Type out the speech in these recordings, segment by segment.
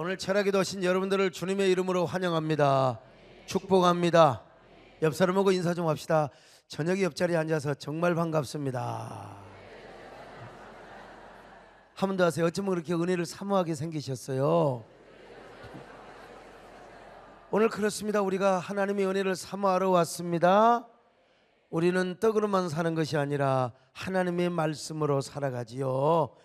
오늘 철학기도 하신 여러분들을 주님의 이름으로 환영합니다. 축복합니다. 옆 사람하고 인사 좀 합시다. 저녁에 옆자리에 앉아서 정말 반갑습니다. 한 번 더 하세요. 어쩌면 그렇게 은혜를 사모하게 생기셨어요? 오늘 그렇습니다. 우리가 하나님의 은혜를 사모하러 왔습니다. 우리는 떡으로만 사는 것이 아니라 하나님의 말씀으로 살아가지요.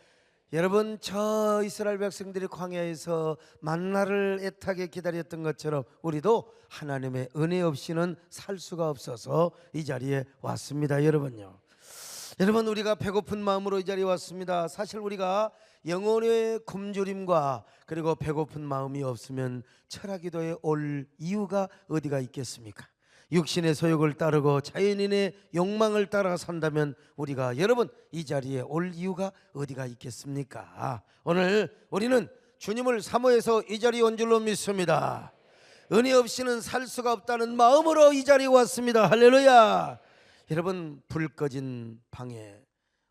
여러분, 저 이스라엘 백성들이 광야에서 만나를 애타게 기다렸던 것처럼 우리도 하나님의 은혜 없이는 살 수가 없어서 이 자리에 왔습니다. 여러분, 우리가 배고픈 마음으로 이 자리에 왔습니다. 사실 우리가 영혼의 굶주림과 그리고 배고픈 마음이 없으면 철학기도에 올 이유가 어디가 있겠습니까? 육신의 소욕을 따르고 자연인의 욕망을 따라 산다면 우리가 여러분 이 자리에 올 이유가 어디가 있겠습니까? 오늘 우리는 주님을 사모해서 이 자리에 온 줄로 믿습니다. 은혜 없이는 살 수가 없다는 마음으로 이 자리에 왔습니다. 할렐루야. 여러분, 불 꺼진 방에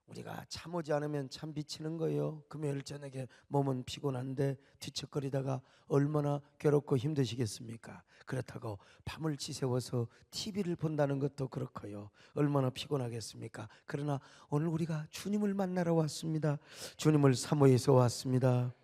우리가 참오지 않으면 참 비치는 거예요. 금요일 저녁에 몸은 피곤한데 뒤척거리다가 얼마나 괴롭고 힘드시겠습니까? 그렇다고 밤을 지새워서 TV를 본다는 것도 그렇고요. 얼마나 피곤하겠습니까? 그러나 오늘 우리가 주님을 만나러 왔습니다. 주님을 사모해서 왔습니다.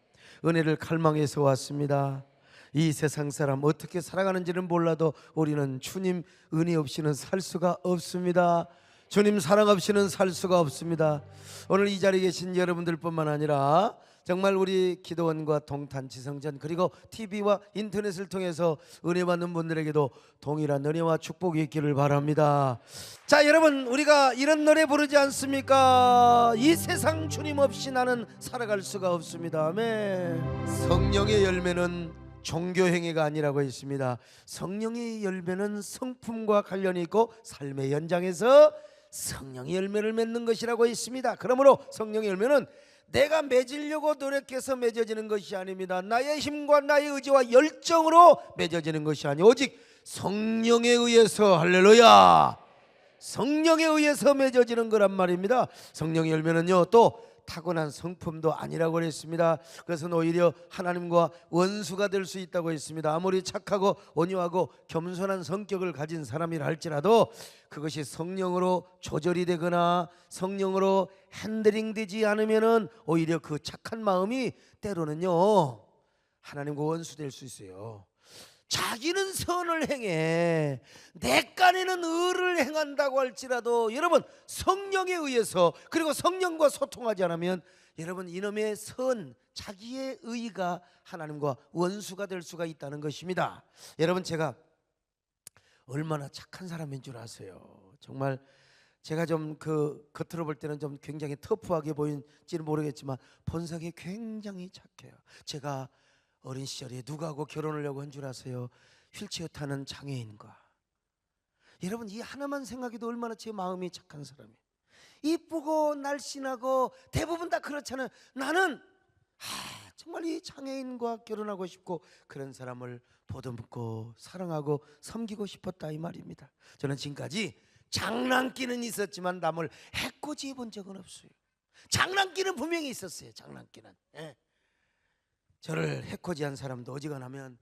은혜를 갈망해서 왔습니다. 이 세상 사람 어떻게 살아가는지는 몰라도 우리는 주님 은혜 없이는 살 수가 없습니다. 주님 사랑 없이는 살 수가 없습니다. 오늘 이 자리에 계신 여러분들뿐만 아니라 정말 우리 기도원과 동탄 지성전 그리고 TV와 인터넷을 통해서 은혜 받는 분들에게도 동일한 은혜와 축복이 있기를 바랍니다. 자, 여러분, 우리가 이런 노래 부르지 않습니까? 이 세상 주님 없이 나는 살아갈 수가 없습니다. 아멘. 성령의 열매는 종교행위가 아니라고 했습니다. 성령의 열매는 성품과 관련이 있고 삶의 연장에서 성령의 열매를 맺는 것이라고 했습니다. 그러므로 성령의 열매는 내가 맺으려고 노력해서 맺어지는 것이 아닙니다. 나의 힘과 나의 의지와 열정으로 맺어지는 것이 아니 오직 성령에 의해서, 할렐루야, 성령에 의해서 맺어지는 거란 말입니다. 성령의 열매는요 또 타고난 성품도 아니라고 했습니다. 그래서 오히려 하나님과 원수가 될 수 있다고 했습니다. 아무리 착하고 온유하고 겸손한 성격을 가진 사람이라 할지라도 그것이 성령으로 조절이 되거나 성령으로 핸들링 되지 않으면은 오히려 그 착한 마음이 때로는요 하나님과 원수 될 수 있어요. 자기는 선을 행해 내 깐에는 의를 행한다고 할지라도 여러분 성령에 의해서 그리고 성령과 소통하지 않으면 여러분 이놈의 자기의 의가 하나님과 원수가 될 수가 있다는 것입니다. 여러분, 제가 얼마나 착한 사람인 줄 아세요? 정말 제가 좀 겉으로 볼 때는 좀 굉장히 터프하게 보일지는 모르겠지만 본성이 굉장히 착해요. 제가 어린 시절에 누구하고 결혼하려고 한 줄 아세요? 휠체어 타는 장애인과. 여러분, 이 하나만 생각해도 얼마나 제 마음이 착한 사람이에요. 이쁘고 날씬하고 대부분 다 그렇잖아요. 나는 정말 이 장애인과 결혼하고 싶고 그런 사람을 보듬고 사랑하고 섬기고 싶었다 이 말입니다. 저는 지금까지 장난기는 있었지만 남을 해코지 해본 적은 없어요. 장난기는 분명히 있었어요. 장난기는. 저를 해코지한 사람도 어지간하면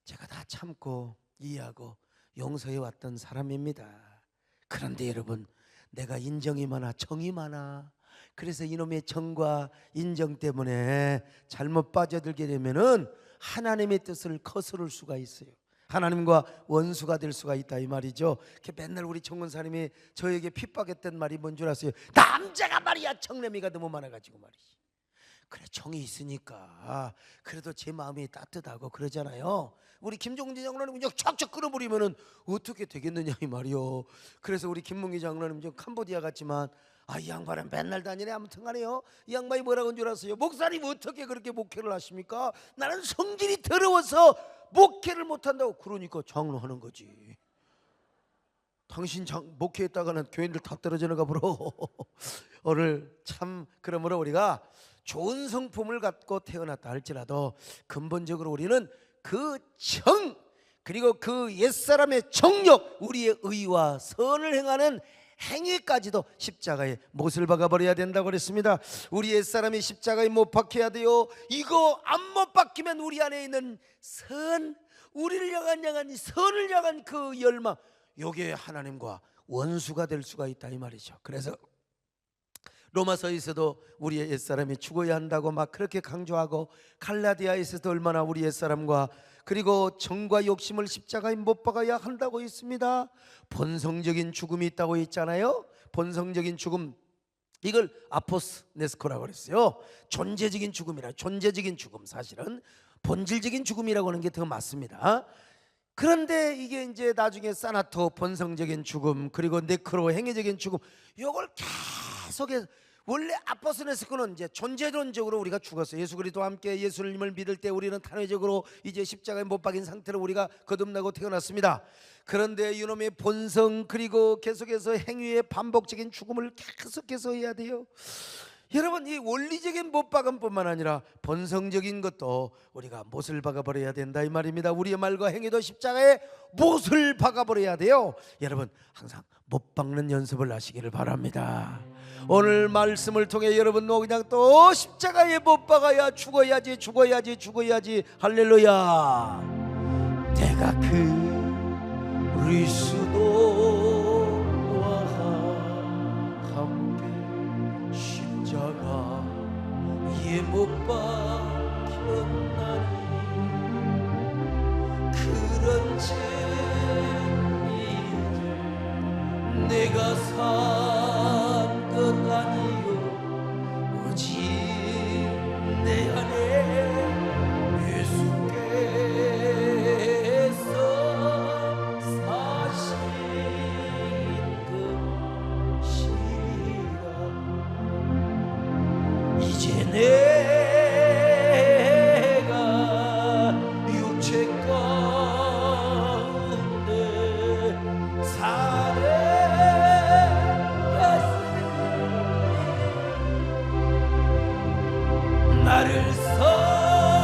제가 다 참고 이해하고 용서해 왔던 사람입니다. 그런데 여러분, 내가 인정이 많아 정이 많아 그래서 이놈의 정과 인정 때문에 잘못 빠져들게 되면은 하나님의 뜻을 거스를 수가 있어요. 하나님과 원수가 될 수가 있다 이 말이죠. 맨날 우리 정권사님이 저에게 핍박했던 말이 뭔 줄 아세요? 남자가 말이야 정내미가 너무 많아가지고 말이지. 그래, 정이 있으니까 그래도 제 마음이 따뜻하고 그러잖아요. 우리 김종진 장로님 그냥 쫙쫙 끌어버리면은 어떻게 되겠느냐 이 말이요. 그래서 우리 김문기 장로님 좀 캄보디아 같지만 이 양반은 맨날 다니네. 아무튼 간에요, 이 양반이 뭐라고 한 줄 아세요? 목사님 어떻게 그렇게 목회를 하십니까? 나는 성질이 더러워서 목회를 못한다고. 그러니까 장로하는 거지. 당신 목회했다가는 교인들 다 떨어지는가 보러. 오늘 참 그러므로 우리가 좋은 성품을 갖고 태어났다 할지라도 근본적으로 우리는 그 정 그리고 그 옛사람의 정욕, 우리의 의와 선을 행하는 행위까지도 십자가에 못을 박아버려야 된다고 그랬습니다. 우리 옛사람이 십자가에 못 박혀야 돼요. 이거 안 못 박히면 우리 안에 있는 선, 우리를 향한 이 선을 향한 그 열망, 요게 하나님과 원수가 될 수가 있다 이 말이죠. 그래서 로마서에서도 우리의 옛사람이 죽어야 한다고 막 그렇게 강조하고, 갈라디아에서도 얼마나 우리 옛사람과 그리고 정과 욕심을 십자가에 못 박아야 한다고 있습니다. 본성적인 죽음이 있다고 했잖아요. 본성적인 죽음, 이걸 아포스네스코라고 그랬어요. 존재적인 죽음이라, 존재적인 죽음, 사실은 본질적인 죽음이라고 하는 게 더 맞습니다. 그런데 이게 이제 나중에 사나토, 본성적인 죽음, 그리고 네크로, 행위적인 죽음, 요걸 계속해서, 원래 아포스네스코는 이제 존재론적으로 우리가 죽었어요. 예수 그리스도와 함께 예수님을 믿을 때 우리는 탄회적으로 이제 십자가에 못 박인 상태로 우리가 거듭나고 태어났습니다. 그런데 이놈의 본성, 그리고 계속해서 행위의 반복적인 죽음을 계속해서 해야 돼요. 여러분, 이 원리적인 못 박음뿐만 아니라 본성적인 것도 우리가 못을 박아버려야 된다 이 말입니다. 우리의 말과 행위도 십자가에 못을 박아버려야 돼요. 여러분, 항상 못 박는 연습을 하시기를 바랍니다. 오늘 말씀을 통해 여러분 그냥 또 십자가에 못 박아야, 죽어야지, 죽어야지, 죽어야지. 할렐루야. 내가 그리스도와 함께 십자가에 못 박혔나니, 그런 죄를 내가 산 것 아니요, 오직 내 안에 예수께서 사신 것이라. 이제 내가 육체 가운데 사는 나를 사랑하사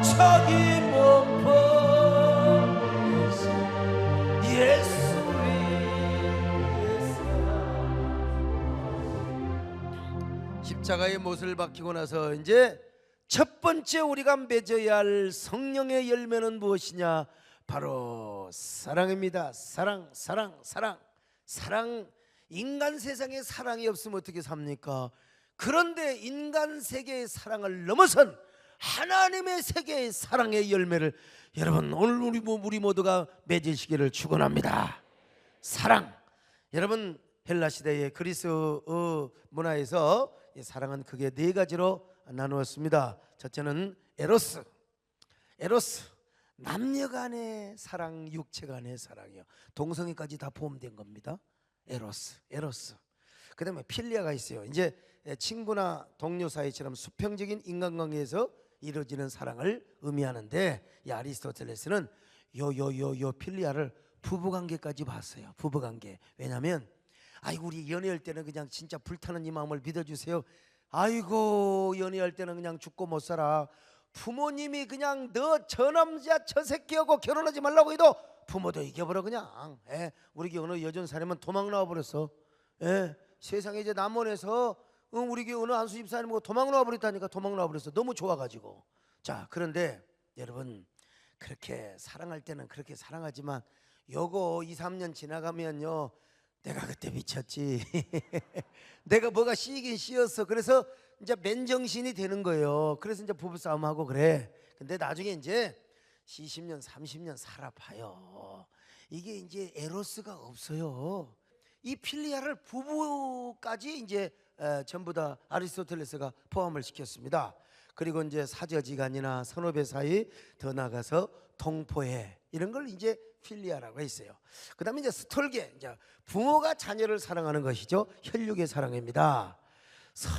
자기 몸 버리신 예수 위에서. 십자가의 못을 박히고 나서 이제 첫 번째 우리가 맺어야 할 성령의 열매는 무엇이냐? 바로 사랑입니다. 사랑, 사랑, 사랑, 사랑. 인간 세상에 사랑이 없으면 어떻게 삽니까? 그런데 인간 세계의 사랑을 넘어선 하나님의 세계의 사랑의 열매를 여러분 오늘 우리 모두가 맺으시기를 축원합니다. 사랑. 여러분, 헬라 시대의 그리스 문화에서 사랑은 크게 네 가지로 나누었습니다. 첫째는 에로스. 에로스, 남녀 간의 사랑, 육체 간의 사랑이요. 동성애까지 다 포함된 겁니다. 에로스, 에로스. 그 다음에 필리아가 있어요. 이제 친구나 동료 사이처럼 수평적인 인간관계에서 이루어지는 사랑을 의미하는데, 이 아리스토텔레스는 요 필리아를 부부관계까지 봤어요. 부부관계. 왜냐하면 아이고 우리 연애할 때는 그냥 진짜 불타는 이 마음을 믿어주세요. 아이고 연애할 때는 그냥 죽고 못 살아. 부모님이 그냥 너 저 남자 저 새끼하고 결혼하지 말라고 해도 부모도 이겨버려 그냥. 우리 교회 어느 여전 사람은 도망 나와버렸어. 세상에 이제 남원에서 우리 교회 어느 안수 집사님하고 도망 나와버렸다니까. 도망 나와버렸어. 너무 좋아가지고. 자, 그런데 여러분 그렇게 사랑할 때는 그렇게 사랑하지만 요거 2, 3년 지나가면요, 내가 그때 미쳤지. 내가 뭐가 씌이긴 씌었어. 그래서 이제 맨정신이 되는 거예요. 그래서 이제 부부싸움하고 그래. 근데 나중에 이제 20년 30년 살아봐요. 이게 이제 에로스가 없어요. 이 필리아를 부부까지 이제 전부 다 아리스토텔레스가 포함을 시켰습니다. 그리고 이제 사저지간이나 선후배 사이, 더 나가서 동포애, 이런 걸 이제 필리아라고 했어요. 그 다음에 이제 스톨게, 이제 부모가 자녀를 사랑하는 것이죠. 혈육의 사랑입니다.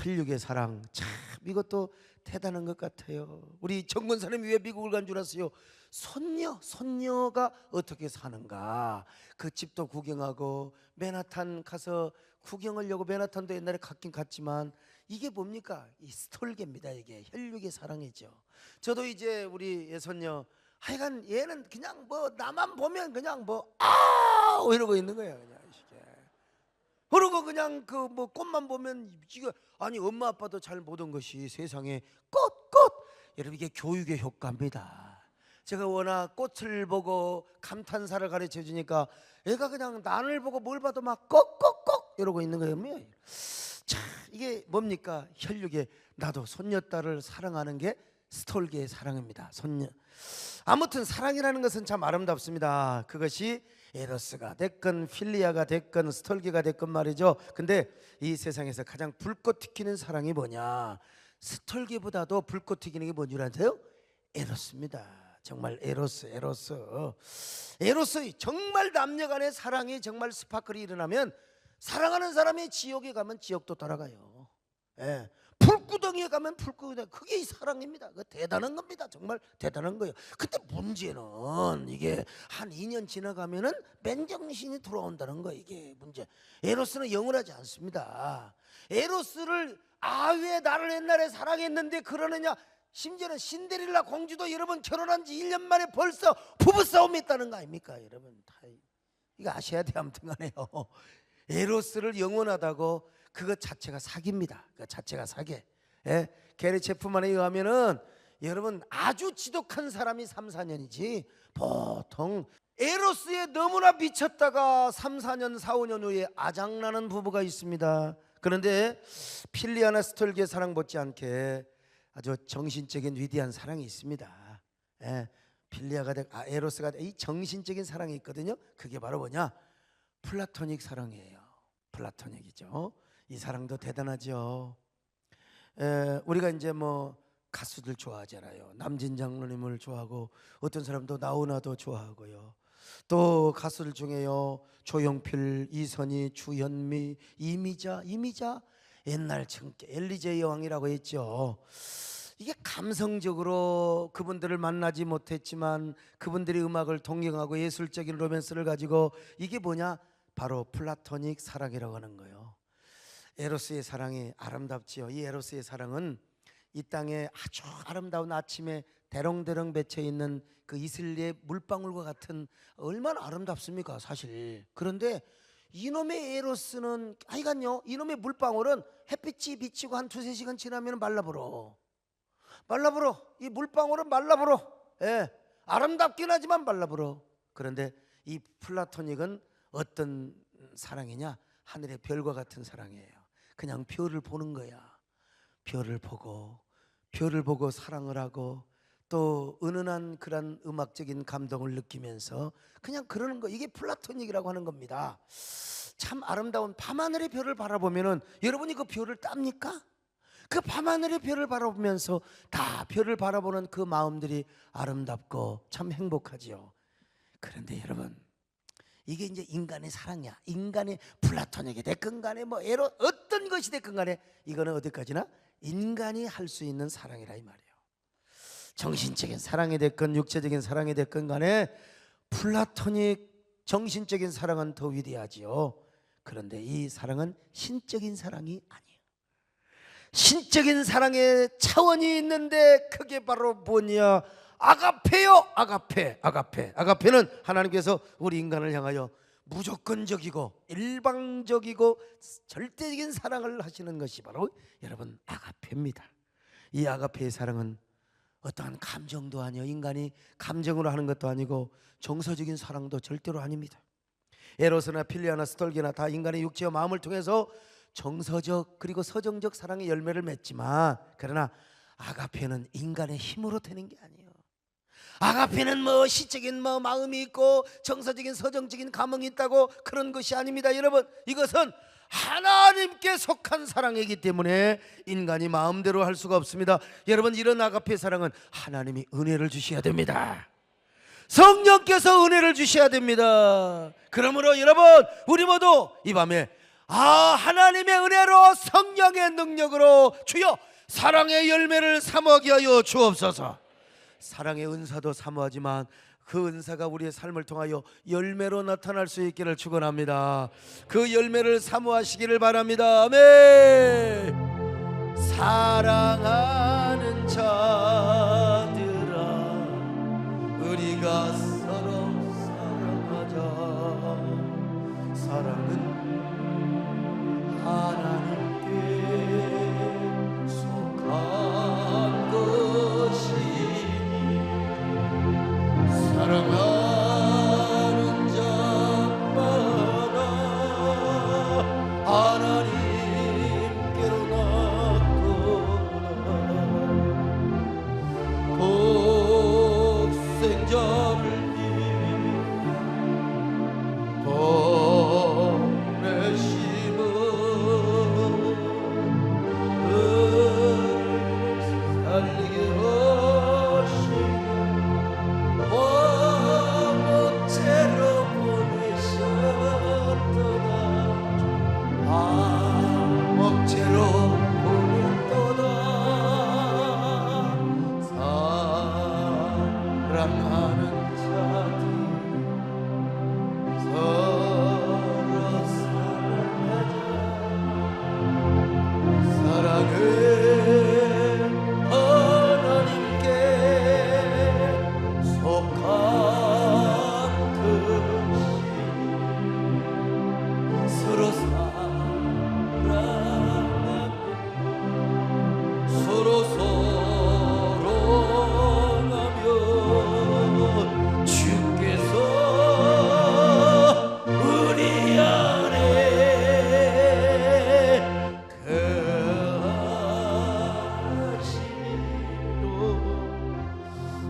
혈육의 사랑, 참 이것도 대단한 것 같아요. 우리 정권사님이 왜 미국을 간 줄 아세요? 손녀가 어떻게 사는가, 그 집도 구경하고, 맨하탄 가서 구경하려고, 맨하탄도 옛날에 갔긴 갔지만 이게 뭡니까? 이 스톨게입니다. 이게 혈육의 사랑이죠. 저도 이제 우리 예손녀, 하여간 얘는 그냥 뭐 나만 보면 그냥 뭐 이러고 있는 거예요. 그냥 그러고 그냥 그 뭐 꽃만 보면 지가 아니 엄마 아빠도 잘 보던 것이 세상에 꽃 여러분 이게 교육의 효과입니다. 제가 워낙 꽃을 보고 감탄사를 가르쳐 주니까 애가 그냥 난을 보고 뭘 봐도 막 꼭꼭꼭 이러고 있는 거예요. 자, 이게 뭡니까? 혈육에 나도 손녀딸을 사랑하는 게 스톨기의 사랑입니다. 손녀. 아무튼 사랑이라는 것은 참 아름답습니다. 그것이 에로스가 됐건 필리아가 됐건 스톨기가 됐건 말이죠. 근데 이 세상에서 가장 불꽃 튀기는 사랑이 뭐냐? 스톨기보다도 불꽃 튀기는 게 뭔 줄 아세요? 에로스입니다. 정말 에로스 정말 남녀간의 사랑이 정말 스파클이 일어나면 사랑하는 사람이 지옥에 가면 지옥도 따라가요. 예. 불구덩이에 가면 불구덩이, 그게 이 사랑입니다. 그 대단한 겁니다. 정말 대단한 거예요. 근데 문제는 이게 한 2년 지나가면은 맨정신이 돌아온다는 거. 이게 문제. 에로스는 영원하지 않습니다. 에로스를 왜 나를 옛날에 사랑했는데 그러느냐. 심지어는 신데렐라 공주도 여러분 결혼한 지 1년 만에 벌써 부부싸움이 있다는 거 아닙니까? 여러분 다 이거 아셔야 돼. 아무튼 간에요. 에로스를 영원하다고 그것 자체가 사기입니다. 그 자체가 사기. 예? 게리 체프만에 의하면은 여러분 아주 지독한 사람이 3, 4년이지 보통 에로스에 너무나 미쳤다가 3, 4년, 4, 5년 후에 아장나는 부부가 있습니다. 그런데 필리아나 스톨기의 사랑 못지않게 아주 정신적인 위대한 사랑이 있습니다. 예, 필리아가 에로스가 이 정신적인 사랑이 있거든요. 그게 바로 뭐냐? 플라토닉 사랑이에요. 플라토닉이죠. 이 사랑도 대단하죠. 우리가 이제 뭐 가수들 좋아하잖아요. 남진 장로님을 좋아하고 어떤 사람도 나훈아도 좋아하고요. 또 가수들 중에요 조용필, 이선희, 주현미, 이미자 옛날 엘리제 여왕이라고 했죠. 이게 감성적으로 그분들을 만나지 못했지만 그분들의 음악을 동경하고 예술적인 로맨스를 가지고 이게 뭐냐? 바로 플라토닉 사랑이라고 하는 거예요. 에로스의 사랑이 아름답지요. 이 에로스의 사랑은 이 땅에 아주 아름다운 아침에 대롱대롱 맺혀 있는 그 이슬리의 물방울과 같은 얼마나 아름답습니까 사실. 그런데 이놈의 에로스는 하여간요 이놈의 물방울은 햇빛이 비치고 한 2, 3시간 지나면 말라버려. 이 물방울은 말라버려. 예, 아름답긴 하지만 말라버려. 그런데 이 플라토닉은 어떤 사랑이냐? 하늘의 별과 같은 사랑이에요. 그냥 별을 보는 거야. 별을 보고 사랑을 하고 또 은은한 그런 음악적인 감동을 느끼면서 그냥 그러는 거. 이게 플라토닉이라고 하는 겁니다. 참 아름다운 밤하늘의 별을 바라보면은 여러분이 그 별을 땁니까? 그 밤하늘의 별을 바라보면서 다 별을 바라보는 그 마음들이 아름답고 참 행복하지요. 그런데 여러분 이게 이제 인간의 사랑이야. 인간의 플라토닉이 됐건 간에 뭐 에로 어떤 것이 됐건 간에 이거는 어디까지나 인간이 할 수 있는 사랑이라 이 말이에요. 정신적인 사랑이 됐건 육체적인 사랑이 됐건 간에 플라토닉 정신적인 사랑은 더 위대하지요. 그런데 이 사랑은 신적인 사랑이 아니에요. 신적인 사랑의 차원이 있는데 그게 바로 뭐냐? 아가페요. 아가페는 하나님께서 우리 인간을 향하여 무조건적이고 일방적이고 절대적인 사랑을 하시는 것이 바로 여러분 아가페입니다. 이 아가페의 사랑은 어떠한 감정도 아니요 인간이 감정으로 하는 것도 아니고 정서적인 사랑도 절대로 아닙니다. 에로스나 필리아나 스톨기나 다 인간의 육체와 마음을 통해서 정서적 그리고 서정적 사랑의 열매를 맺지만 그러나 아가페는 인간의 힘으로 되는 게 아니에요. 아가페는 뭐 시적인 뭐 마음이 있고 정서적인 서정적인 감흥이 있다고 그런 것이 아닙니다. 여러분 이것은 하나님께 속한 사랑이기 때문에 인간이 마음대로 할 수가 없습니다. 여러분 이런 아가페 사랑은 하나님이 은혜를 주셔야 됩니다. 성령께서 은혜를 주셔야 됩니다. 그러므로 여러분 우리 모두 이 밤에 하나님의 은혜로 성령의 능력으로 주여 사랑의 열매를 사모하게 하여 주옵소서. 사랑의 은사도 사모하지만 그 은사가 우리의 삶을 통하여 열매로 나타날 수 있기를 축원합니다. 그 열매를 사모하시기를 바랍니다. 아멘. 사랑하는 자들아 우리가 서로. '사랑은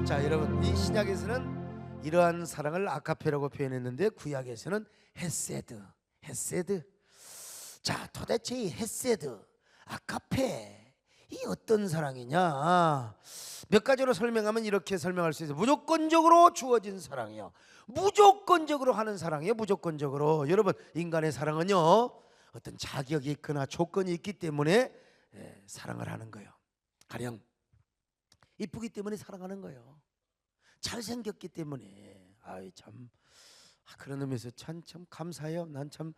자, 여러분, 이 신약에서는 이러한 사랑을 아가페라고 표현했는데 구약에서는 헤세드. 자, 도대체 이 헤세드, 아가페, 이 어떤 사랑이냐? 몇 가지로 설명하면 이렇게 설명할 수 있어요. 무조건적으로 주어진 사랑이요, 무조건적으로 하는 사랑이요, 무조건적으로. 여러분, 인간의 사랑은요, 어떤 자격이 있거나 조건이 있기 때문에 사랑을 하는 거예요. 가령 이쁘기 때문에 사랑하는 거예요. 잘생겼기 때문에. 아이 참, 그런 의미에서 참 감사해요. 난 참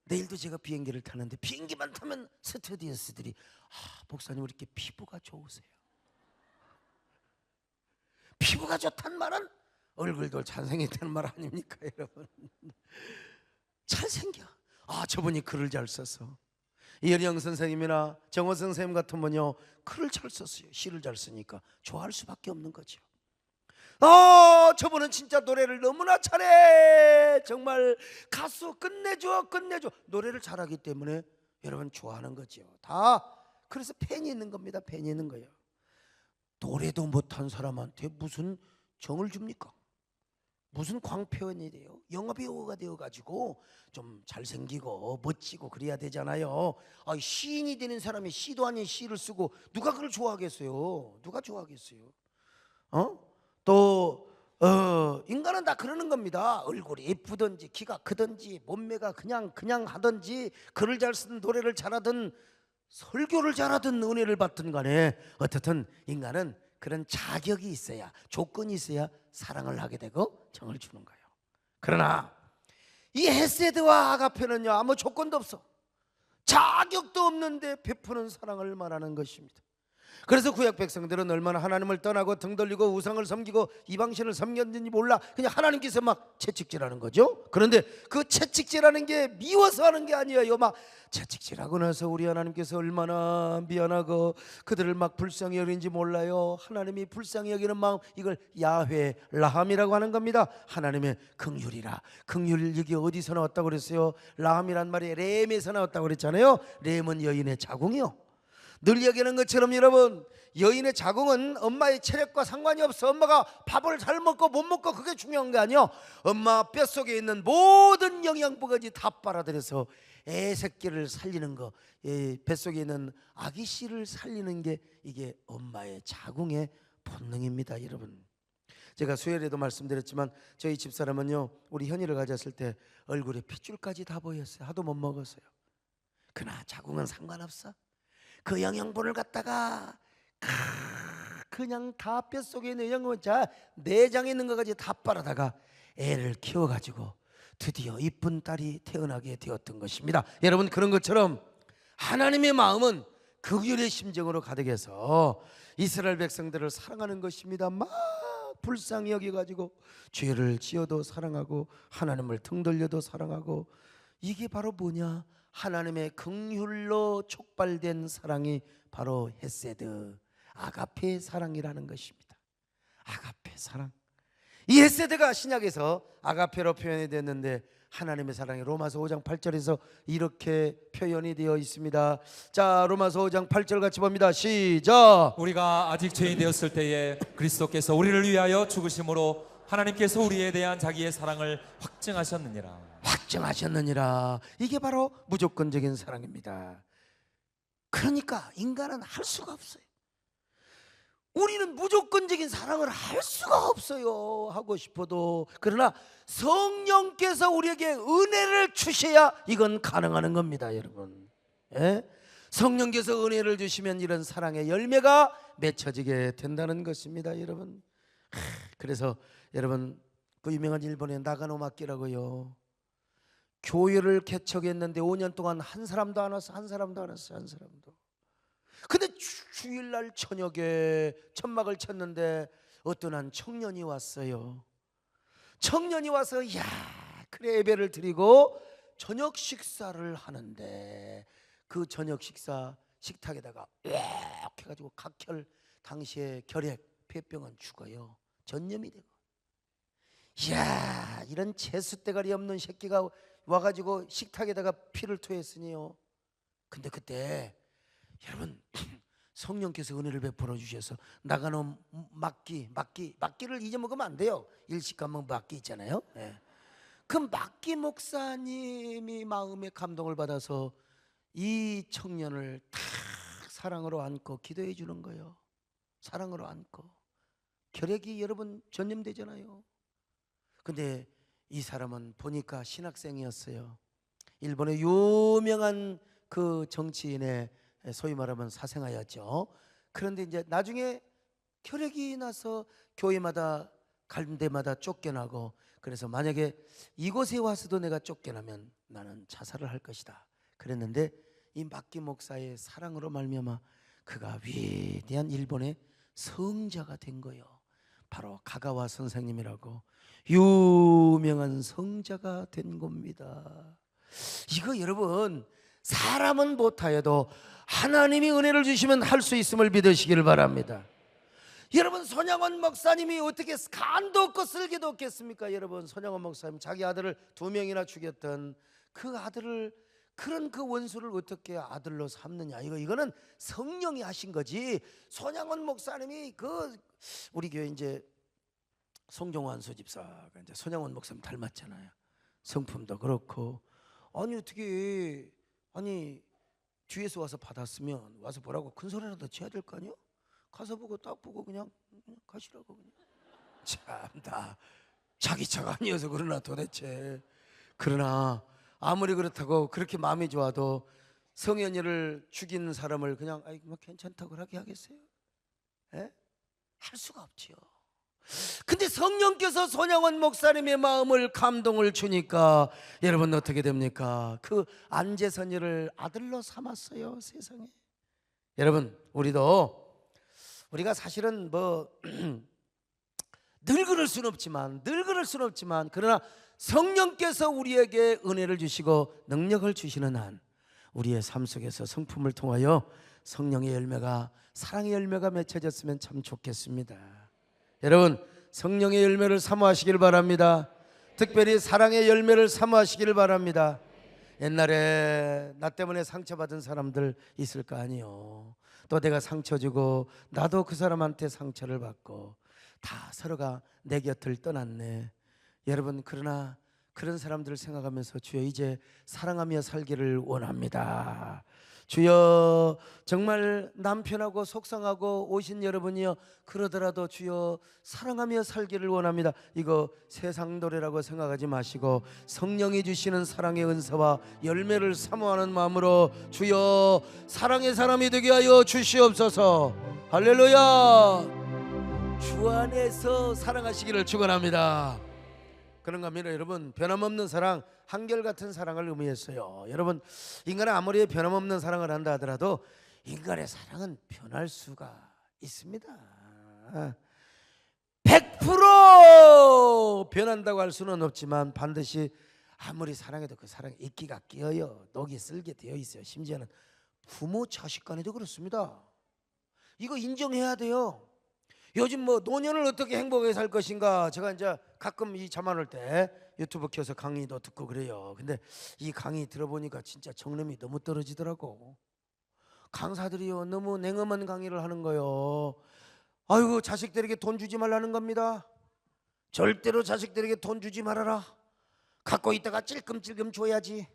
내일도 제가 비행기를 타는데 비행기만 타면 스튜디오스들이 목사님, 우리 이렇게 피부가 좋으세요. 피부가 좋단 말은 얼굴도 잘생겼다는 말 아닙니까, 여러분? 잘생겨. 저분이 글을 잘 써서. 이현영 선생님이나 정호 선생님 같은 분요, 글을 잘 썼어요. 시를 잘 쓰니까 좋아할 수밖에 없는 거죠. 저분은 진짜 노래를 너무나 잘해. 정말 가수 끝내줘. 노래를 잘하기 때문에 여러분 좋아하는 거죠. 다 그래서 팬이 있는 겁니다. 팬이 있는 거예요. 노래도 못한 사람한테 무슨 정을 줍니까? 무슨 광표현이 돼요? 영화배우가 되어가지고 좀 잘생기고 멋지고 그래야 되잖아요. 시인이 되는 사람이 시도 아닌 시를 쓰고 누가 그걸 좋아하겠어요? 누가 좋아하겠어요? 또 인간은 다 그러는 겁니다. 얼굴이 예쁘든지 키가 크든지 몸매가 그냥 하든지 글을 잘 쓰든 노래를 잘하든 설교를 잘하든 은혜를 받든 간에 어떻든 인간은 그런 자격이 있어야, 조건이 있어야 사랑을 하게 되고 정을 주는 거예요. 그러나 이 헤세드와 아가페는요, 아무 조건도 없어. 자격도 없는데 베푸는 사랑을 말하는 것입니다. 그래서 구약 백성들은 얼마나 하나님을 떠나고 등 돌리고 우상을 섬기고 이방신을 섬겼는지 몰라 그냥 하나님께서 막 채찍질하는 거죠. 그런데 그 채찍질하는 게 미워서 하는 게 아니에요. 막 채찍질하고 나서 우리 하나님께서 얼마나 미안하고 그들을 막 불쌍히 여기는지 몰라요. 하나님이 불쌍히 여기는 마음, 이걸 야훼 라함이라고 하는 겁니다. 하나님의 긍휼이라. 긍휼, 여기 어디서 나왔다고 그랬어요? 라함이란 말이 렘에서 나왔다고 그랬잖아요. 렘은 여인의 자궁이요. 늘 얘기하는 것처럼 여러분, 여인의 자궁은 엄마의 체력과 상관이 없어. 엄마가 밥을 잘 먹고 못 먹고 그게 중요한 게 아니요, 엄마 뼛속에 있는 모든 영양분까지 다 빨아들여서 애 새끼를 살리는 거, 뱃속에 있는 아기 씨를 살리는 게 이게 엄마의 자궁의 본능입니다. 여러분, 제가 수요일에도 말씀드렸지만 저희 집사람은요, 우리 현이를 가졌을 때 얼굴에 핏줄까지 다 보였어요. 하도 못 먹었어요. 그러나 자궁은 상관없어. 그 영양분을 갖다가 그냥 다 뼛속에 있는 영양분, 내장에 있는 것까지 다 빨아다가 애를 키워가지고 드디어 이쁜 딸이 태어나게 되었던 것입니다. 여러분, 그런 것처럼 하나님의 마음은 긍휼의 심정으로 가득해서 이스라엘 백성들을 사랑하는 것입니다. 막 불쌍히 여겨가지고 죄를 지어도 사랑하고 하나님을 등 돌려도 사랑하고. 이게 바로 뭐냐? 하나님의 긍휼로 촉발된 사랑이 바로 헤세드, 아가페 사랑이라는 것입니다. 아가페 사랑. 이 헤세드가 신약에서 아가페로 표현이 됐는데 하나님의 사랑이 로마서 5장 8절에서 이렇게 표현이 되어 있습니다. 자, 로마서 5장 8절 같이 봅니다. 시작. 우리가 아직 죄인 되었을 때에 그리스도께서 우리를 위하여 죽으심으로 하나님께서 우리에 대한 자기의 사랑을 확증하셨느니라. 이게 바로 무조건적인 사랑입니다. 그러니까 인간은 할 수가 없어요. 우리는 무조건적인 사랑을 할 수가 없어요. 하고 싶어도. 그러나 성령께서 우리에게 은혜를 주셔야 이건 가능한 겁니다, 여러분. 성령께서 은혜를 주시면 이런 사랑의 열매가 맺혀지게 된다는 것입니다, 여러분. 그래서 여러분, 그 유명한 일본의 나가노 마키라고요, 교회를 개척했는데 5년 동안 한 사람도 안 왔어. 한 사람도. 근데 주일날 저녁에 천막을 쳤는데 어떤 한 청년이 왔어요. 청년이 와서 그래 예배를 드리고 저녁 식사를 하는데 그 저녁 식사 식탁에다가 악 해가지고 각혈, 당시에 결핵, 폐병은 죽어요. 전염이 되고. 이런 재수대가리 없는 새끼가 와가지고 식탁에다가 피를 토했으니요. 근데 그때 여러분, 성령께서 은혜를 베풀어 주셔서 나가는 막기를 잊어먹으면 안 돼요. 일식감은 막기 있잖아요. 네. 그 막기 목사님이 마음에 감동을 받아서 이 청년을 탁 사랑으로 안고 기도해 주는 거예요. 사랑으로 안고. 결핵이 여러분 전염되잖아요. 근데 이 사람은 보니까 신학생이었어요. 일본의 유명한 그 정치인의 소위 말하면 사생아였죠. 그런데 이제 나중에 결핵이 나서 교회마다 갈 데마다 쫓겨나고, 그래서 만약에 이곳에 와서도 내가 쫓겨나면 나는 자살을 할 것이다 그랬는데, 이 막기 목사의 사랑으로 말미암아 그가 위대한 일본의 성자가 된 거예요. 바로 가가와 선생님이라고 유명한 성자가 된 겁니다. 이거 여러분, 사람은 못하여도 하나님이 은혜를 주시면 할 수 있음을 믿으시기를 바랍니다. 여러분, 손양원 목사님이 어떻게 간도 없고 쓸개도 없겠습니까? 여러분, 손양원 목사님 자기 아들을 2명이나 죽였던 그 아들을, 그런 그 원수를 어떻게 아들로 삼느냐, 이거는 성령이 하신 거지. 손양원 목사님이 우리 교회 이제 송종환 소집사가 이제 손양원 목사님 닮았잖아요. 성품도 그렇고. 아니 어떻게, 아니 뒤에서 와서 받았으면 와서 보라고 큰 소리라도 쳐야 될 거 아니요? 가서 보고 딱 보고 그냥 가시라고. 그냥 참다, 자기 차가 아니어서 그러나 도대체. 그러나 아무리 그렇다고 그렇게 마음이 좋아도 성현이를 죽인 사람을 그냥 뭐 괜찮다고 하게 하겠어요? 에? 할 수가 없지요. 근데 성령께서 손양원 목사님의 마음을 감동을 주니까 여러분 어떻게 됩니까? 그 안재선이를 아들로 삼았어요, 세상에. 여러분, 우리가 사실은 뭐 늘 그럴 수는 없지만 그러나 성령께서 우리에게 은혜를 주시고 능력을 주시는 한 우리의 삶 속에서 성품을 통하여 성령의 열매가, 사랑의 열매가 맺혀졌으면 참 좋겠습니다. 여러분, 성령의 열매를 사모하시길 바랍니다. 특별히 사랑의 열매를 사모하시길 바랍니다. 옛날에 나 때문에 상처받은 사람들 있을 거 아니요. 또 내가 상처 주고 나도 그 사람한테 상처를 받고 다 서로가 내 곁을 떠났네. 여러분, 그러나 그런 사람들을 생각하면서 주여 이제 사랑하며 살기를 원합니다. 주여, 정말 남편하고 속상하고 오신 여러분이여, 그러더라도 주여 사랑하며 살기를 원합니다. 이거 세상 노래라고 생각하지 마시고 성령이 주시는 사랑의 은사와 열매를 사모하는 마음으로 주여 사랑의 사람이 되게 하여 주시옵소서. 할렐루야. 주 안에서 사랑하시기를 축원합니다. 그런가 하면 여러분, 변함없는 사랑, 한결같은 사랑을 의미했어요. 여러분, 인간은 아무리 변함없는 사랑을 한다 하더라도 인간의 사랑은 변할 수가 있습니다. 100% 변한다고 할 수는 없지만 반드시 아무리 사랑해도 그 사랑에 이끼가 끼어요. 녹이 쓸게 되어 있어요. 심지어는 부모 자식 간에도 그렇습니다. 이거 인정해야 돼요. 요즘 뭐 노년을 어떻게 행복하게 살 것인가, 제가 이제 가끔 이 잠 안 올 때 유튜브 켜서 강의도 듣고 그래요. 근데 이 강의 들어보니까 진짜 정념이 너무 떨어지더라고. 강사들이요, 너무 냉엄한 강의를 하는 거예요. 아이고, 자식들에게 돈 주지 말라는 겁니다. 절대로 자식들에게 돈 주지 말아라. 갖고 있다가 찔끔찔끔 줘야지.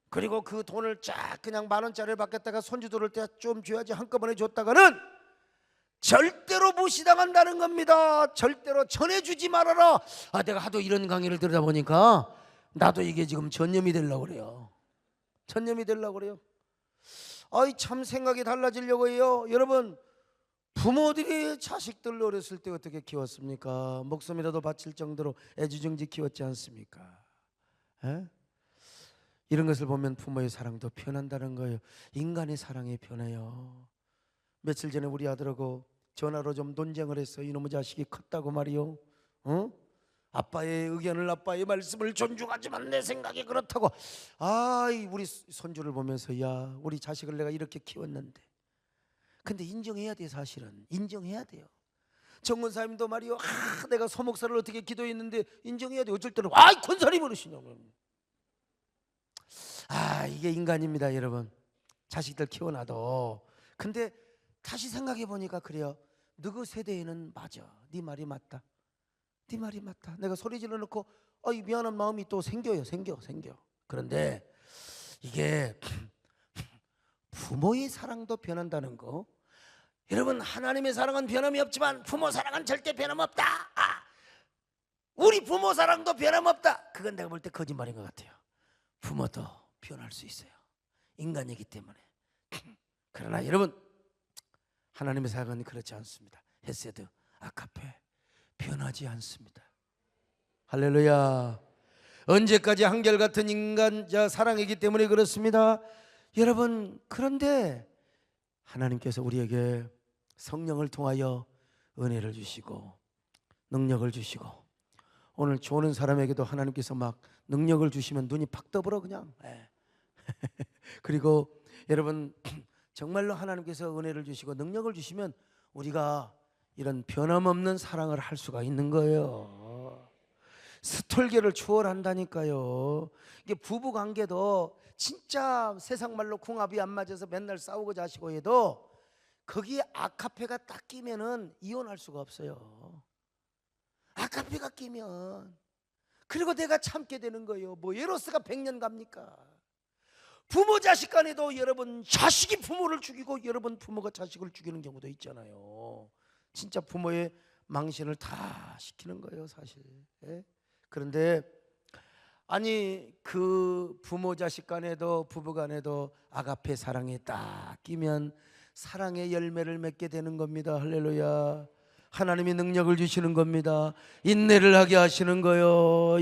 그리고 그 돈을 쫙 그냥 10,000원짜리를 받겠다가 손주 들을 때 좀 줘야지. 한꺼번에 줬다가는 절대로 무시당한다는 겁니다. 절대로 전해주지 말아라. 내가 하도 이런 강의를 들으다 보니까 나도 이게 지금 전염이 되려고 그래요. 전염이 되려고 그래요. 참 생각이 달라지려고 해요. 여러분, 부모들이 자식들 어렸을 때 어떻게 키웠습니까? 목숨이라도 바칠 정도로 애지중지 키웠지 않습니까? 에? 이런 것을 보면 부모의 사랑도 변한다는 거예요. 인간의 사랑이 변해요. 며칠 전에 우리 아들하고 전화로 좀 논쟁을 했어. 이놈의 자식이 컸다고 말이요. 아빠의 의견을, 아빠의 말씀을 존중하지만 내 생각이 그렇다고. 우리 손주를 보면서, 야, 우리 자식을 내가 이렇게 키웠는데. 근데 인정해야 돼. 사실은 인정해야 돼요. 정권사님도 말이요, 내가 서목사를 어떻게 기도했는데 인정해야 돼. 어쩔 때는 권사님 그러시냐고. 이게 인간입니다, 여러분. 자식들 키워놔도. 근데 다시 생각해 보니까 그래요. 너그 세대에는 맞아. 네 말이 맞다. 네 말이 맞다. 내가 소리 질러 놓고 이 미안한 마음이 또 생겨. 그런데 이게 부모의 사랑도 변한다는 거. 여러분, 하나님의 사랑은 변함이 없지만 부모 사랑은 절대 변함없다. 우리 부모 사랑도 변함없다. 그건 내가 볼 때 거짓말인 것 같아요. 부모도 변할 수 있어요. 인간이기 때문에. 그러나 여러분, 하나님의 사랑은 그렇지 않습니다. 헤세드, 아가페 변하지 않습니다. 할렐루야. 언제까지 한결같은 인간자 사랑이기 때문에 그렇습니다. 여러분, 그런데 하나님께서 우리에게 성령을 통하여 은혜를 주시고 능력을 주시고, 오늘 조는 사람에게도 하나님께서 막 능력을 주시면 눈이 팍 떠버려 그냥. 그리고 여러분, 정말로 하나님께서 은혜를 주시고 능력을 주시면 우리가 이런 변함없는 사랑을 할 수가 있는 거예요. 스톨게를 초월한다니까요. 이게 부부 관계도 진짜 세상 말로 궁합이 안 맞아서 맨날 싸우고 자시고 해도 거기에 아카페가 딱 끼면은 이혼할 수가 없어요. 아카페가 끼면. 그리고 내가 참게 되는 거예요. 뭐 에로스가 100년 갑니까? 부모 자식 간에도 여러분, 자식이 부모를 죽이고 여러분 부모가 자식을 죽이는 경우도 있잖아요. 진짜 부모의 망신을 다 시키는 거예요, 사실. 그런데 아니, 그 부모 자식 간에도 부부 간에도 아가페 사랑에 딱 끼면 사랑의 열매를 맺게 되는 겁니다. 할렐루야. 하나님이 능력을 주시는 겁니다. 인내를 하게 하시는 거요.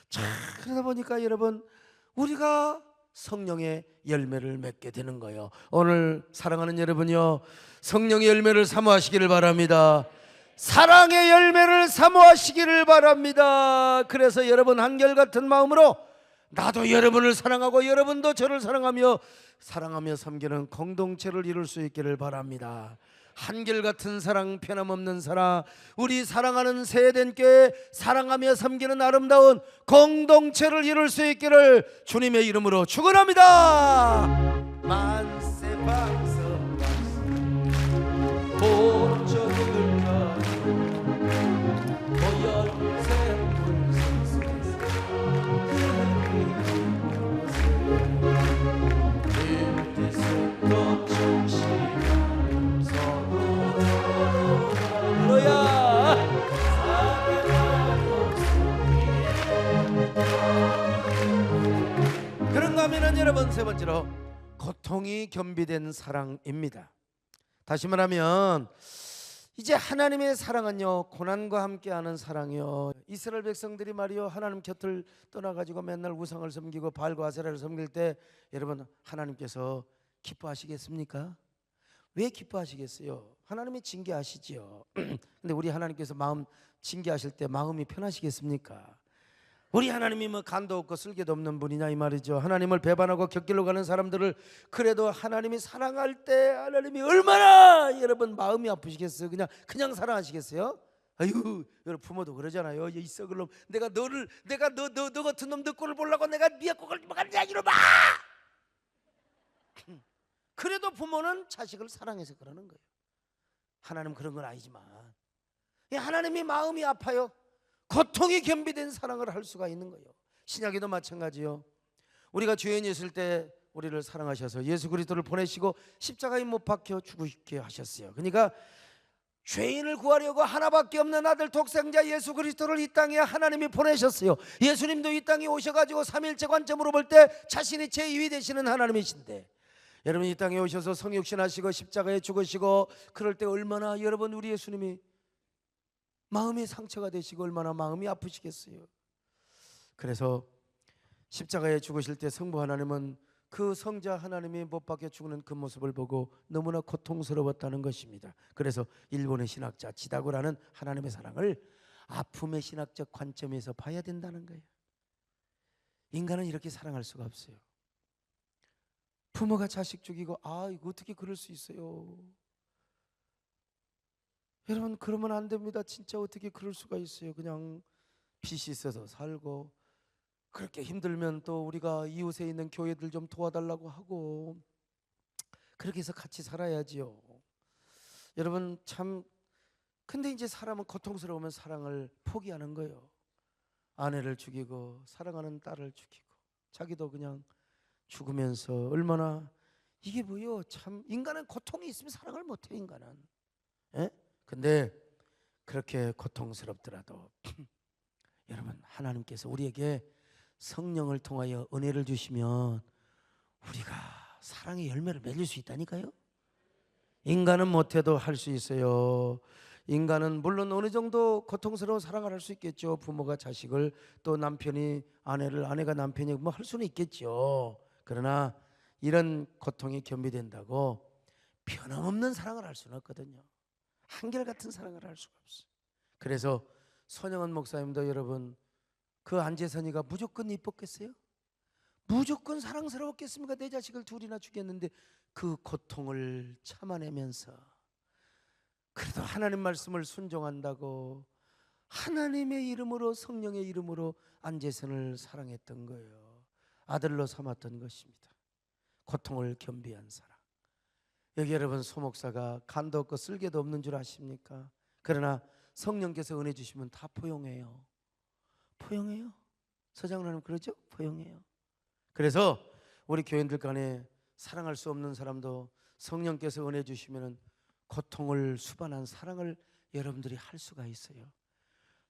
자, 그러다 보니까 여러분, 우리가 성령의 열매를 맺게 되는 거예요. 오늘 사랑하는 여러분요, 성령의 열매를 사모하시기를 바랍니다. 사랑의 열매를 사모하시기를 바랍니다. 그래서 여러분, 한결같은 마음으로 나도 여러분을 사랑하고 여러분도 저를 사랑하며 섬기는 공동체를 이룰 수 있기를 바랍니다. 한결같은 사랑, 변함없는 사랑, 우리 사랑하는 세대께 사랑하며 섬기는 아름다운 공동체를 이룰 수 있기를 주님의 이름으로 축원합니다. 만세 방서 보름저들과 보혈새 불성성에서 일대생도 정신 그런가 하면은 여러분, 세 번째로 고통이 겸비된 사랑입니다. 다시 말하면 이제 하나님의 사랑은요, 고난과 함께하는 사랑이요. 이스라엘 백성들이 말이요, 하나님 곁을 떠나가지고 맨날 우상을 섬기고 바알과 아세라를 섬길 때 여러분, 하나님께서 기뻐하시겠습니까? 왜 기뻐하시겠어요? 하나님이 징계하시지요. 근데 우리 하나님께서 마음 징계하실 때 마음이 편하시겠습니까? 우리 하나님이 뭐 간도 없고 쓸개도 없는 분이냐 이 말이죠. 하나님을 배반하고 곁길로 가는 사람들을 그래도 하나님이 사랑할 때 하나님이 얼마나 여러분 마음이 아프시겠어요? 그냥 사랑하시겠어요? 아유, 여러분 부모도 그러잖아요. 이 썩을 놈, 내가 너 같은 놈 너 꼴을 보려고 내가 미역국을 먹었냐 이놈아. 그래도 부모는 자식을 사랑해서 그러는 거예요. 하나님은 그런 건 아니지만 하나님이 마음이 아파요. 고통이 겸비된 사랑을 할 수가 있는 거예요. 신약에도 마찬가지요. 우리가 죄인이 있을 때 우리를 사랑하셔서 예수 그리스도를 보내시고 십자가에 못 박혀 죽으시게 하셨어요. 그러니까 죄인을 구하려고 하나밖에 없는 아들 독생자 예수 그리스도를 이 땅에 하나님이 보내셨어요. 예수님도 이 땅에 오셔가지고 삼위일체 관점으로 볼 때 자신이 제2위 되시는 하나님이신데, 여러분 이 땅에 오셔서 성육신 하시고 십자가에 죽으시고 그럴 때 얼마나 여러분 우리 예수님이 마음이 상처가 되시고 얼마나 마음이 아프시겠어요. 그래서 십자가에 죽으실 때 성부 하나님은 그 성자 하나님이 못 박혀 죽는 그 모습을 보고 너무나 고통스러웠다는 것입니다. 그래서 일본의 신학자 지다고라는 하나님의 사랑을 아픔의 신학적 관점에서 봐야 된다는 거예요. 인간은 이렇게 사랑할 수가 없어요. 부모가 자식 죽이고 이거 어떻게 그럴 수 있어요? 여러분 그러면 안 됩니다. 진짜 어떻게 그럴 수가 있어요? 그냥 빚이 있어서 살고, 그렇게 힘들면 또 우리가 이웃에 있는 교회들 좀 도와달라고 하고, 그렇게 해서 같이 살아야지요. 여러분 참 근데 이제 사람은 고통스러우면 사랑을 포기하는 거예요. 아내를 죽이고 사랑하는 딸을 죽이고 자기도 그냥 죽으면서 얼마나 이게 뭐요? 참 인간은 고통이 있으면 사랑을 못해 인간은. 예? 근데 그렇게 고통스럽더라도 여러분 하나님께서 우리에게 성령을 통하여 은혜를 주시면 우리가 사랑의 열매를 맺을 수 있다니까요. 인간은 못해도 할 수 있어요. 인간은 물론 어느 정도 고통스러운 사랑을 할 수 있겠죠. 부모가 자식을 또 남편이 아내를 아내가 남편이 뭐 할 수는 있겠죠. 그러나 이런 고통이 겸비된다고 변함없는 사랑을 할 수는 없거든요. 한결같은 사랑을 할 수가 없어요. 그래서 손영원 목사님도 여러분 그 안재선이가 무조건 이뻤겠어요? 무조건 사랑스러웠겠습니까? 내 자식을 둘이나 죽였는데 그 고통을 참아내면서 그래도 하나님 말씀을 순종한다고 하나님의 이름으로 성령의 이름으로 안재선을 사랑했던 거예요. 아들로 삼았던 것입니다. 고통을 겸비한 사랑. 여기 여러분 소목사가 간도 없고 쓸개도 없는 줄 아십니까? 그러나 성령께서 은혜 주시면 다 포용해요. 포용해요. 서장로님 그러죠? 포용해요. 그래서 우리 교인들 간에 사랑할 수 없는 사람도 성령께서 은혜 주시면 고통을 수반한 사랑을 여러분들이 할 수가 있어요.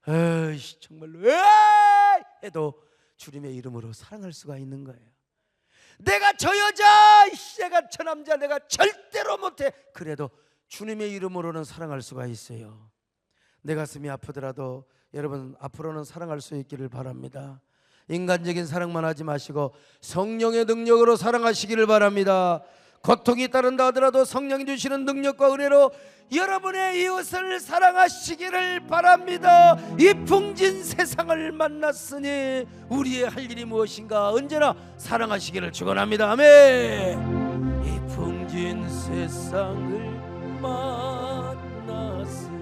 에이 정말로 에이 해도 주님의 이름으로 사랑할 수가 있는 거예요. 내가 저 여자, 내가 저 남자 내가 절대로 못해. 그래도 주님의 이름으로는 사랑할 수가 있어요. 내 가슴이 아프더라도 여러분 앞으로는 사랑할 수 있기를 바랍니다. 인간적인 사랑만 하지 마시고 성령의 능력으로 사랑하시기를 바랍니다. 고통이 따른다 하더라도 성령이 주시는 능력과 은혜로 여러분의 이웃을 사랑하시기를 바랍니다. 이 풍진 세상을 만났으니 우리의 할 일이 무엇인가 언제나 사랑하시기를 축원합니다. 아멘. 이 풍진 세상을 만났으니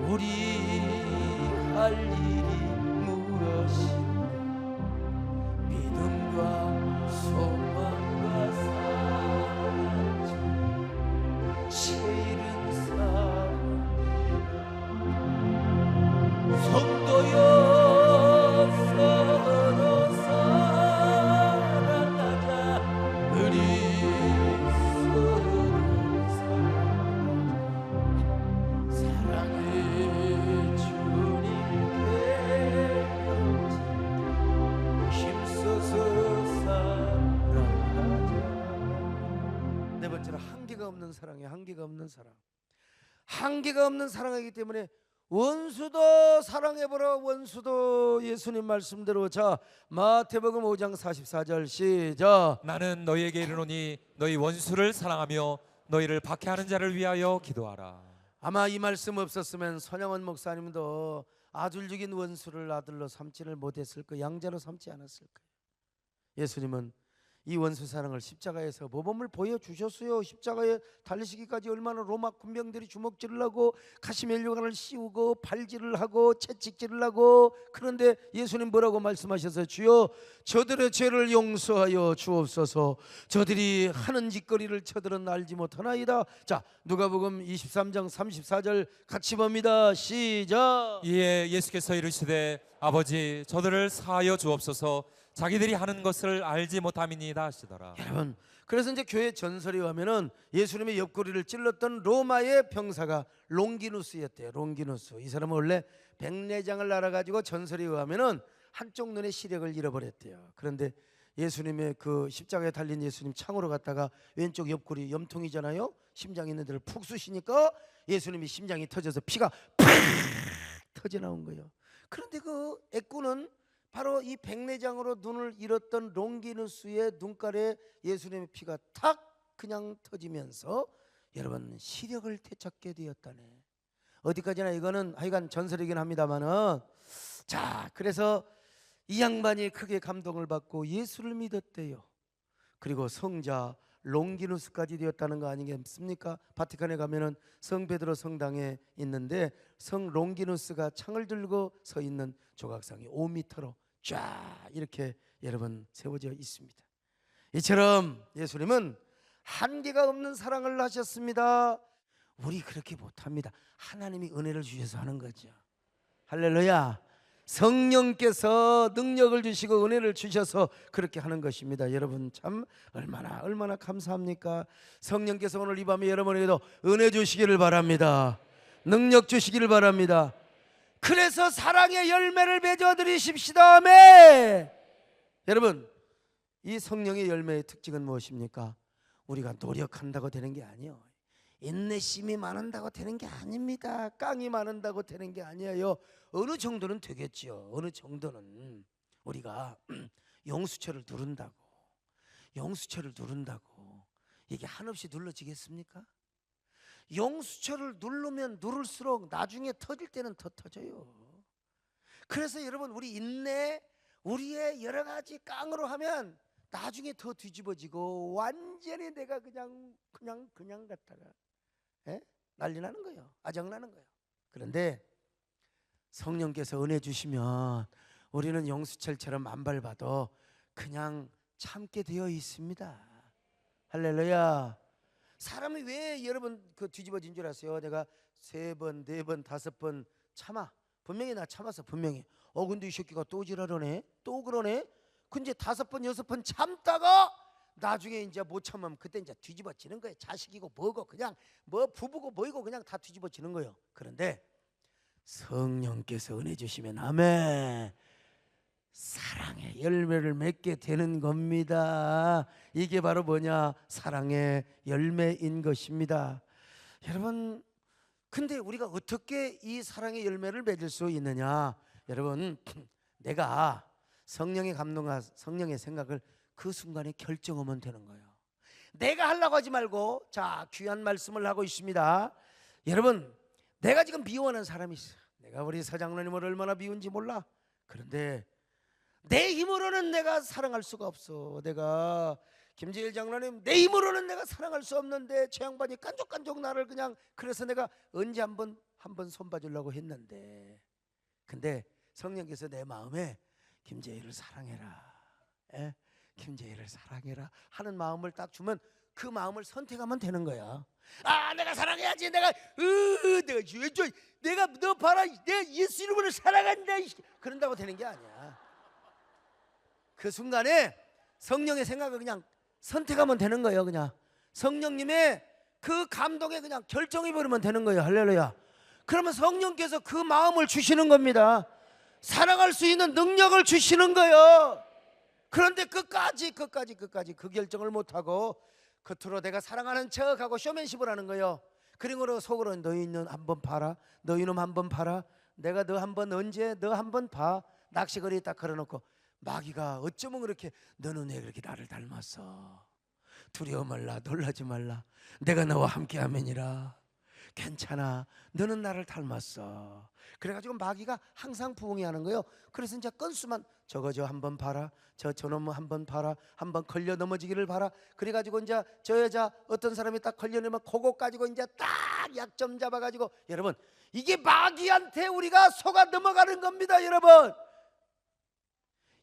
우리 할 일이 무엇인가 믿음과 소망과 사랑 제일은 사랑 성도여 서로 사랑하자 우리 서로 사랑의 주님께 힘써서 사랑하자. 네 번째로 한계가 없는 사랑이에요. 한계가 없는 사랑. 한계가 없는 사랑이기 때문에 원수도 사랑해보라. 원수도 예수님 말씀대로. 자 마태복음 5장 44절 시작. 나는 너희에게 이르노니 너희 원수를 사랑하며 너희를 박해하는 자를 위하여 기도하라. 아마 이 말씀 없었으면 손영원 목사님도 아들 죽인 원수를 아들로 삼지를 못했을 거예요. 양자로 삼지 않았을 거예요. 예수님은 이 원수 사랑을 십자가에서 모범을 보여주셨어요. 십자가에 달리시기까지 얼마나 로마 군병들이 주먹질을 하고 가시멜류관을 씌우고 발질을 하고 채찍질을 하고. 그런데 예수님 뭐라고 말씀하셨어요? 주여 저들의 죄를 용서하여 주옵소서. 저들이 하는 짓거리를 저들은 알지 못하나이다. 자 누가복음 23장 34절 같이 봅니다. 시작. 이에 예수께서 이르시되 아버지 저들을 사하여 주옵소서. 자기들이 하는 것을 알지 못함이니이다 하시더라. 여러분 그래서 이제 교회 전설에 가면은 예수님의 옆구리를 찔렀던 로마의 병사가 롱기누스였대요. 롱기누스. 이 사람은 원래 백내장을 날아가지고 전설에 의하면은 한쪽 눈의 시력을 잃어버렸대요. 그런데 예수님의 그 십자가에 달린 예수님 창으로 갔다가 왼쪽 옆구리 염통이잖아요. 심장이 있는 데를 푹 쑤시니까 예수님이 심장이 터져서 피가 팍 터져 나온 거예요. 그런데 그 애꾸는 바로 이 백내장으로 눈을 잃었던 롱기누스의 눈가에 예수님의 피가 탁 그냥 터지면서 여러분 시력을 되찾게 되었다네. 어디까지나 이거는 하여간 전설이긴 합니다만은 자 그래서 이 양반이 크게 감동을 받고 예수를 믿었대요. 그리고 성자 롱기누스까지 되었다는 거 아니겠습니까? 바티칸에 가면은 성 베드로 성당에 있는데 성 롱기누스가 창을 들고 서 있는 조각상이 5m로 쫙 이렇게 여러분 세워져 있습니다. 이처럼 예수님은 한계가 없는 사랑을 하셨습니다. 우리 그렇게 못합니다. 하나님이 은혜를 주셔서 하는 거죠. 할렐루야. 성령께서 능력을 주시고 은혜를 주셔서 그렇게 하는 것입니다. 여러분 참 얼마나 감사합니까? 성령께서 오늘 이 밤에 여러분에게도 은혜 주시기를 바랍니다. 능력 주시기를 바랍니다. 그래서 사랑의 열매를 맺어 드리십시다. 아멘. 여러분, 이 성령의 열매의 특징은 무엇입니까? 우리가 노력한다고 되는 게 아니에요. 인내심이 많은다고 되는 게 아닙니다. 깡이 많은다고 되는 게 아니에요. 어느 정도는 되겠지요. 어느 정도는 우리가 용수철을 누른다고 이게 한없이 눌러지겠습니까? 용수철을 누르면 누를수록 나중에 터질 때는 더 터져요. 그래서 여러분, 우리 인내, 우리의 여러 가지 깡으로 하면 나중에 더 뒤집어지고 완전히 내가 그냥 갔다가 난리 나는 거예요. 아작나는 거예요. 그런데 성령께서 은혜 주시면 우리는 용수철처럼 안 밟아도 그냥 참게 되어 있습니다. 할렐루야. 사람이 왜 여러분 그 뒤집어진 줄 아세요? 내가 3번, 4번, 5번 참아. 분명히 나 참았어. 분명히. 근데 이 새끼가 또 지랄하네. 또 그러네. 근데 5번, 6번 참다가 나중에 이제 못 참으면 그때 이제 뒤집어지는 거예요. 자식이고 뭐고 그냥 뭐 부부고 뭐이고 그냥 다 뒤집어지는 거예요. 그런데 성령께서 은혜 주시면 아멘, 사랑의 열매를 맺게 되는 겁니다. 이게 바로 뭐냐? 사랑의 열매인 것입니다. 여러분, 근데 우리가 어떻게 이 사랑의 열매를 맺을 수 있느냐? 여러분, 내가 성령의 감동과 성령의 생각을 그 순간에 결정하면 되는 거예요. 내가 하려고 하지 말고, 자, 귀한 말씀을 하고 있습니다. 여러분, 내가 지금 미워하는 사람이 있어. 내가 우리 사장로님을 얼마나 미운지 몰라. 그런데 내 힘으로는 내가 사랑할 수가 없어. 내가 김재일 장로님, 내 힘으로는 내가 사랑할 수 없는데 저 양반이 깐족깐족 나를 그냥, 그래서 내가 언제 한번 손봐주려고 했는데, 근데 성령께서 내 마음에 김재일을 사랑해라, 김재일을 사랑해라 하는 마음을 딱 주면 그 마음을 선택하면 되는 거야. 내가 사랑해야지. 내가 너 봐라, 내가 예수 이름으로 사랑한다, 그런다고 되는 게 아니야. 그 순간에 성령의 생각을 그냥 선택하면 되는 거예요. 그냥 성령님의 그 감동에 그냥 결정해버리면 되는 거예요. 할렐루야. 그러면 성령께서 그 마음을 주시는 겁니다. 사랑할 수 있는 능력을 주시는 거예요. 그런데 끝까지 그 결정을 못하고 겉으로 내가 사랑하는 척하고 쇼맨십을 하는 거예요. 그리고 속으로 너희는 한번 봐라, 너희는 한번 봐라, 내가 너 한번 언제 너 한번 봐, 낚시거리에 딱 걸어놓고 마귀가 어쩌면 그렇게, 너는 왜 그렇게 나를 닮았어, 두려워 말라, 놀라지 말라, 내가 너와 함께하면이라, 괜찮아, 너는 나를 닮았어. 그래가지고 마귀가 항상 부응해하는 거예요. 그래서 이제 건수만 저거 한번 봐라, 저놈 한번 봐라, 한번 걸려 넘어지기를 봐라. 그래가지고 이제 저 여자 어떤 사람이 딱 걸려내면 그거 가지고 이제 딱 약점 잡아가지고, 여러분, 이게 마귀한테 우리가 속아 넘어가는 겁니다. 여러분,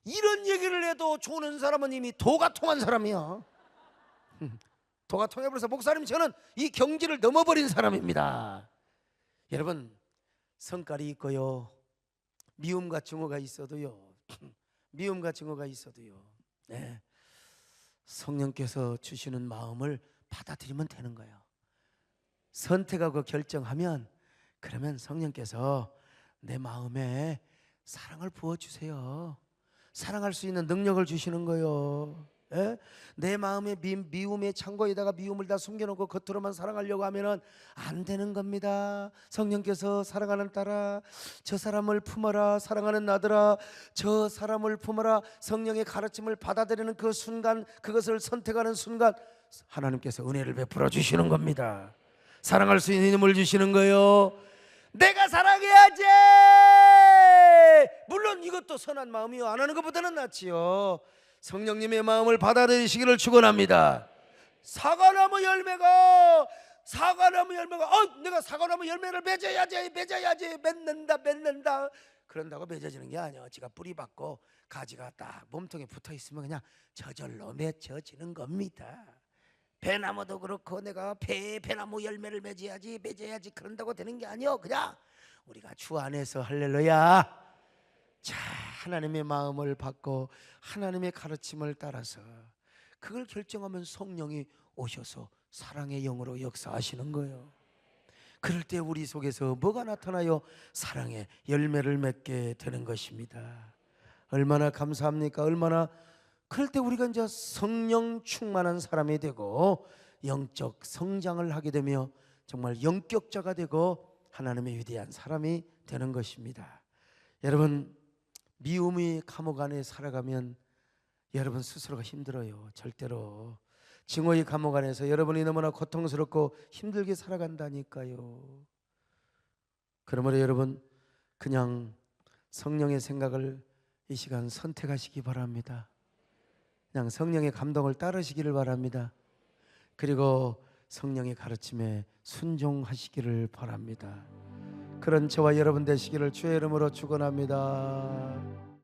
이런 얘기를 해도 조는 사람은 이미 도가 통한 사람이야. 도가 통해버려서, 목사님 저는 이 경지를 넘어버린 사람입니다. 여러분, 성깔이 있고요, 미움과 증오가 있어도요, 성령께서 주시는 마음을 받아들이면 되는 거예요. 선택하고 결정하면, 그러면 성령께서 내 마음에 사랑을 부어주세요. 사랑할 수 있는 능력을 주시는 거예요. 내 마음의 미움의 창고에다가 미움을 다 숨겨놓고 겉으로만 사랑하려고 하면은 안 되는 겁니다. 성령께서 사랑하는 딸아, 저 사람을 품어라, 사랑하는 아들아, 저 사람을 품어라. 성령의 가르침을 받아들이는 그 순간, 그것을 선택하는 순간 하나님께서 은혜를 베풀어 주시는 겁니다. 사랑할 수 있는 힘을 주시는 거예요. 내가 사랑해야지. 물론 이것도 선한 마음이요, 안 하는 것보다는 낫지요. 성령님의 마음을 받아들이시기를 축원합니다. 사과나무 열매가 내가 사과나무 열매를 맺어야지 맺는다. 그런다고 맺어지는 게 아니야. 지가 뿌리 받고 가지가 딱 몸통에 붙어 있으면 그냥 저절로 맺혀지는 겁니다. 배나무도 그렇고 내가 배나무 열매를 맺어야지 그런다고 되는 게 아니요. 그냥 우리가 주 안에서 할렐루야, 자, 하나님의 마음을 받고 하나님의 가르침을 따라서 그걸 결정하면 성령이 오셔서 사랑의 영으로 역사하시는 거예요. 그럴 때 우리 속에서 뭐가 나타나요? 사랑의 열매를 맺게 되는 것입니다. 얼마나 감사합니까? 얼마나. 그럴 때 우리가 이제 성령 충만한 사람이 되고 영적 성장을 하게 되며 정말 영격자가 되고 하나님의 위대한 사람이 되는 것입니다. 여러분, 미움의 감옥 안에 살아가면 여러분 스스로가 힘들어요. 절대로. 증오의 감옥 안에서 여러분이 너무나 고통스럽고 힘들게 살아간다니까요. 그러므로 여러분, 그냥 성령의 생각을 이 시간 선택하시기 바랍니다. 그냥 성령의 감동을 따르시기를 바랍니다. 그리고 성령의 가르침에 순종하시기를 바랍니다. 그런 저와 여러분 되시기를 주의 이름으로 축원합니다.